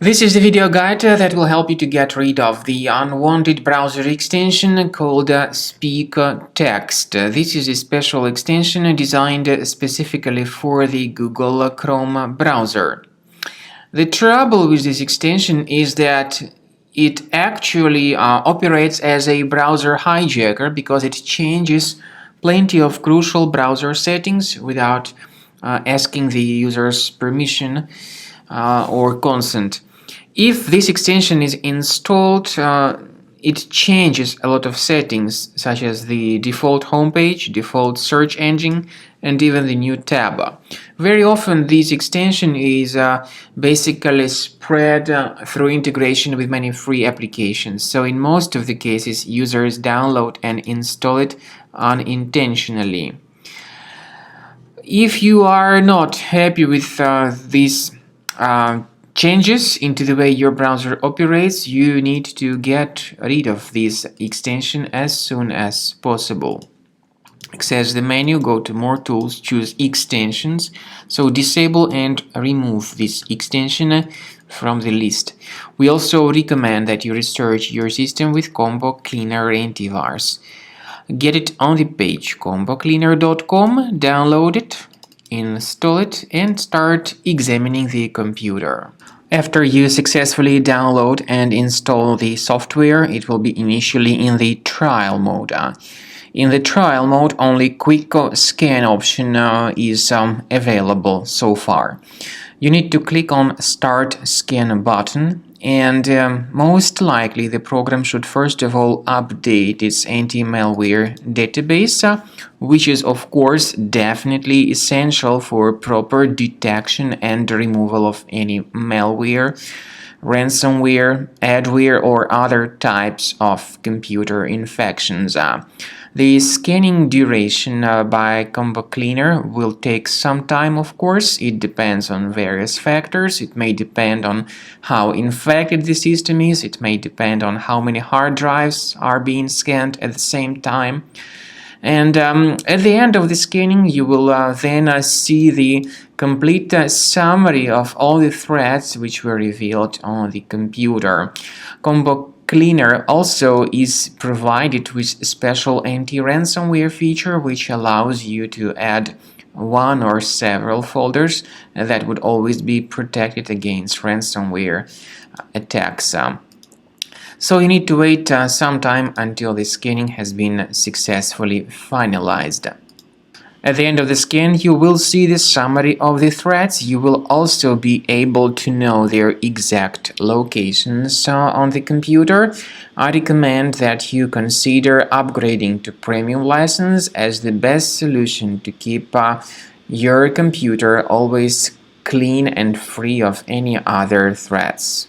This is the video guide that will help you to get rid of the unwanted browser extension called Speak Text. This is a special extension designed specifically for the Google Chrome browser. The trouble with this extension is that it actually operates as a browser hijacker because it changes plenty of crucial browser settings without asking the user's permission or consent. If this extension is installed, it changes a lot of settings, such as the default homepage, default search engine, and even the new tab. Very often, this extension is basically spread through integration with many free applications. So in most of the cases, users download and install it unintentionally. If you are not happy with these changes into the way your browser operates, you need to get rid of this extension as soon as possible. Access the menu, go to More Tools, choose Extensions. So disable and remove this extension from the list. We also recommend that you research your system with Combo Cleaner antivirus. Get it on the page combocleaner.com, download it, install it, and start examining the computer. After you successfully download and install the software, it will be initially in the trial mode. In the trial mode, only quick scan option is available so far. You need to click on Start Scan button, and most likely the program should first of all update its anti-malware database, which is of course definitely essential for proper detection and removal of any malware, ransomware, adware, or other types of computer infections. The scanning duration by Combo Cleaner will take some time, of course. It depends on various factors. It may depend on how infected the system is. It may depend on how many hard drives are being scanned at the same time. And at the end of the scanning, you will then see the complete summary of all the threats which were revealed on the computer. Combo Cleaner also is provided with a special anti-ransomware feature which allows you to add one or several folders that would always be protected against ransomware attacks. So you need to wait some time until the scanning has been successfully finalized. At the end of the scan, you will see the summary of the threats. You will also be able to know their exact locations on the computer. I recommend that you consider upgrading to premium license as the best solution to keep your computer always clean and free of any other threats.